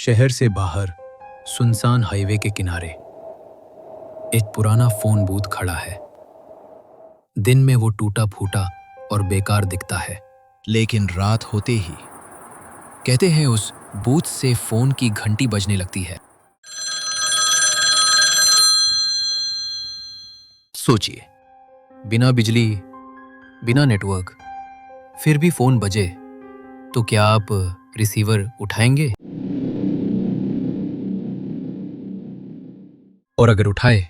शहर से बाहर सुनसान हाईवे के किनारे एक पुराना फोन बूथ खड़ा है। दिन में वो टूटा फूटा और बेकार दिखता है, लेकिन रात होते ही कहते हैं उस बूथ से फोन की घंटी बजने लगती है। सोचिए, बिना बिजली, बिना नेटवर्क, फिर भी फोन बजे तो क्या आप रिसीवर उठाएंगे? और अगर उठाए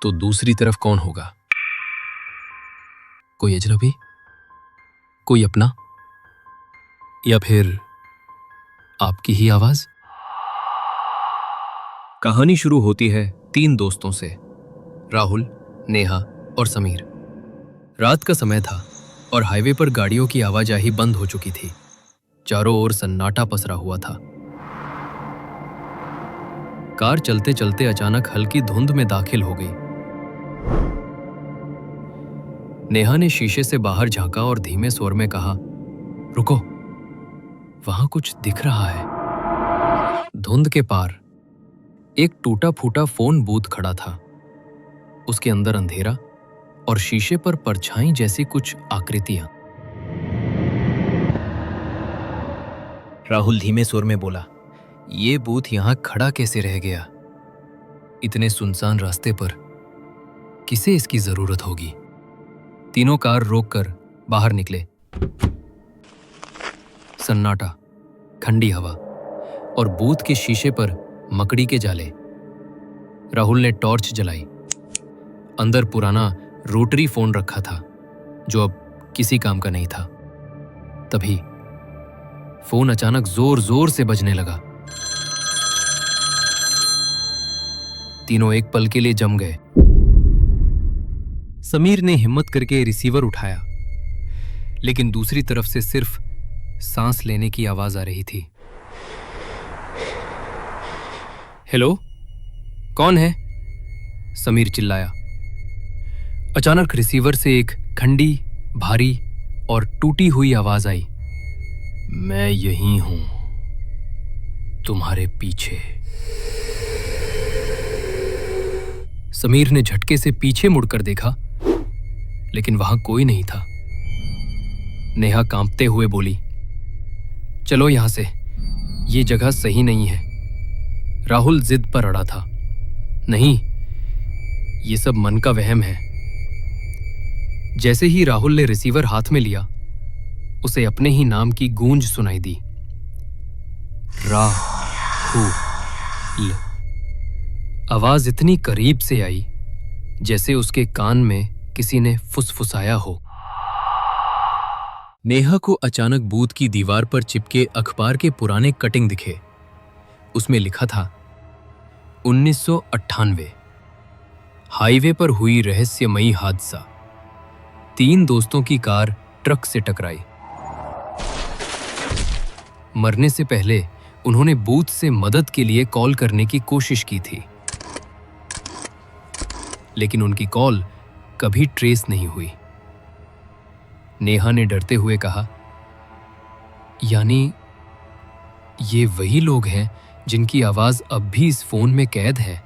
तो दूसरी तरफ कौन होगा? कोई अजनबी, कोई अपना, या फिर आपकी ही आवाज? कहानी शुरू होती है 3 दोस्तों से, राहुल, नेहा और समीर। रात का समय था और हाईवे पर गाड़ियों की आवाजाही बंद हो चुकी थी। चारों ओर सन्नाटा पसरा हुआ था। कार चलते चलते अचानक हल्की धुंध में दाखिल हो गई। नेहा ने शीशे से बाहर झांका और धीमे स्वर में कहा, रुको, वहां कुछ दिख रहा है। धुंध के पार एक टूटा फूटा फोन बूथ खड़ा था। उसके अंदर अंधेरा और शीशे पर परछाई जैसी कुछ आकृतियां। राहुल धीमे स्वर में बोला, ये बूथ यहां खड़ा कैसे रह गया? इतने सुनसान रास्ते पर किसे इसकी जरूरत होगी? तीनों कार रोककर बाहर निकले। सन्नाटा, ठंडी हवा और बूथ के शीशे पर मकड़ी के जाले। राहुल ने टॉर्च जलाई। अंदर पुराना रोटरी फोन रखा था जो अब किसी काम का नहीं था। तभी फोन अचानक जोर जोर से बजने लगा। तीनों एक पल के लिए जम गए। समीर ने हिम्मत करके रिसीवर उठाया, लेकिन दूसरी तरफ से सिर्फ सांस लेने की आवाज आ रही थी। हेलो, कौन है? समीर चिल्लाया। अचानक रिसीवर से एक ठंडी, भारी और टूटी हुई आवाज आई, मैं यहीं हूं, तुम्हारे पीछे। समीर ने झटके से पीछे मुड़कर देखा, लेकिन वहां कोई नहीं था। नेहा कांपते हुए बोली, चलो यहां से, ये जगह सही नहीं है। राहुल जिद पर अड़ा था, नहीं, ये सब मन का वहम है। जैसे ही राहुल ने रिसीवर हाथ में लिया, उसे अपने ही नाम की गूंज सुनाई दी, राहुल। आवाज इतनी करीब से आई जैसे उसके कान में किसी ने फुसफुसाया हो। नेहा को अचानक बूथ की दीवार पर चिपके अखबार के पुराने कटिंग दिखे। उसमें लिखा था 1998, हाईवे पर हुई रहस्यमयी हादसा। 3 दोस्तों की कार ट्रक से टकराई। मरने से पहले उन्होंने बूथ से मदद के लिए कॉल करने की कोशिश की थी, लेकिन उनकी कॉल कभी ट्रेस नहीं हुई। नेहा ने डरते हुए कहा, यानी ये वही लोग हैं जिनकी आवाज अब भी इस फोन में कैद है।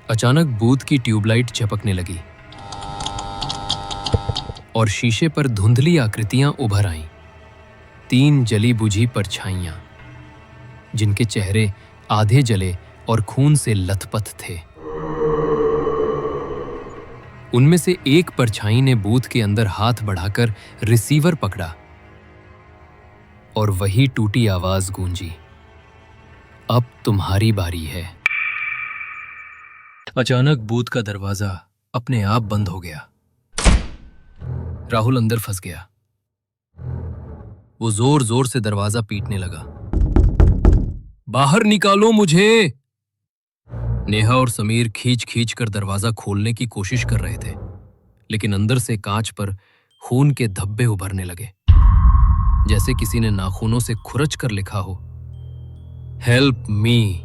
अचानक बूथ की ट्यूबलाइट झपकने लगी और शीशे पर धुंधली आकृतियां उभर आईं। 3 जली बुझी परछाइयां, जिनके चेहरे आधे जले और खून से लथपथ थे। उनमें से एक परछाई ने बूथ के अंदर हाथ बढ़ाकर रिसीवर पकड़ा और वही टूटी आवाज गूंजी, अब तुम्हारी बारी है। अचानक बूथ का दरवाजा अपने आप बंद हो गया। राहुल अंदर फंस गया। वो जोर जोर से दरवाजा पीटने लगा, बाहर निकालो मुझे। नेहा और समीर खींच खींच कर दरवाजा खोलने की कोशिश कर रहे थे, लेकिन अंदर से कांच पर खून के धब्बे उभरने लगे, जैसे किसी ने नाखूनों से खुरच कर लिखा हो, हेल्प मी।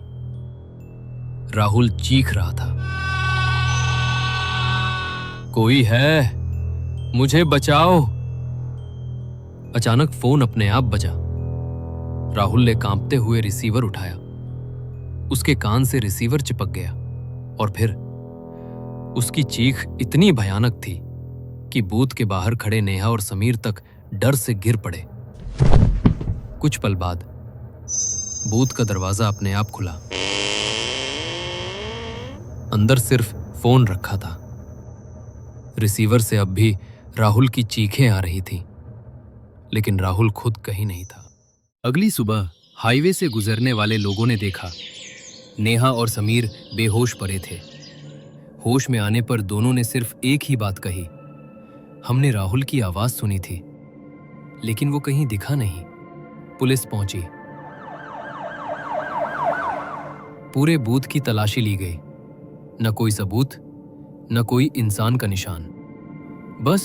राहुल चीख रहा था, कोई है, मुझे बचाओ। अचानक फोन अपने आप बजा। राहुल ने कांपते हुए रिसीवर उठाया। उसके कान से रिसीवर चिपक गया और फिर उसकी चीख इतनी भयानक थी कि बूथ के बाहर खड़े नेहा और समीर तक डर से गिर पड़े। कुछ पल बाद बूथ का दरवाजा अपने आप खुला। अंदर सिर्फ फोन रखा था। रिसीवर से अब भी राहुल की चीखें आ रही थीं, लेकिन राहुल खुद कहीं नहीं था। अगली सुबह हाईवे से गुजरने वाले लोगों ने देखा नेहा और समीर बेहोश पड़े थे। होश में आने पर दोनों ने सिर्फ एक ही बात कही, हमने राहुल की आवाज सुनी थी, लेकिन वो कहीं दिखा नहीं। पुलिस पहुंची। पूरे बूथ की तलाशी ली गई। न कोई सबूत, न कोई इंसान का निशान। बस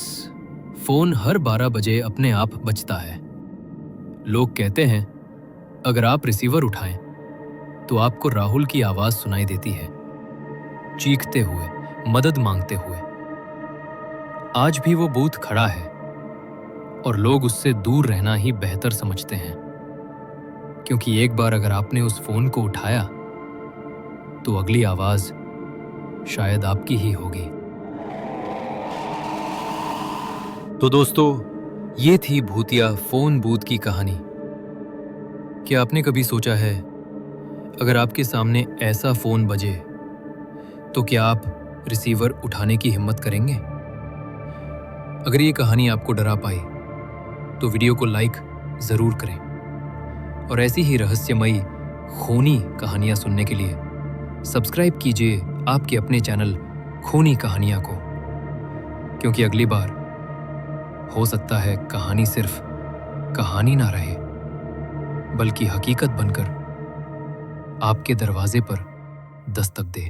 फोन हर 12 बजे अपने आप बजता है। लोग कहते हैं अगर आप रिसीवर उठाएं तो आपको राहुल की आवाज सुनाई देती है, चीखते हुए, मदद मांगते हुए। आज भी वो बूथ खड़ा है और लोग उससे दूर रहना ही बेहतर समझते हैं, क्योंकि एक बार अगर आपने उस फोन को उठाया तो अगली आवाज शायद आपकी ही होगी। तो दोस्तों, ये थी भूतिया फोन बूथ की कहानी। क्या आपने कभी सोचा है अगर आपके सामने ऐसा फोन बजे तो क्या आप रिसीवर उठाने की हिम्मत करेंगे? अगर ये कहानी आपको डरा पाई तो वीडियो को लाइक जरूर करें और ऐसी ही रहस्यमयी खूनी कहानियां सुनने के लिए सब्सक्राइब कीजिए आपके अपने चैनल खूनी कहानियां को, क्योंकि अगली बार हो सकता है कहानी सिर्फ कहानी ना रहे बल्कि हकीकत बनकर आपके दरवाजे पर दस्तक दे।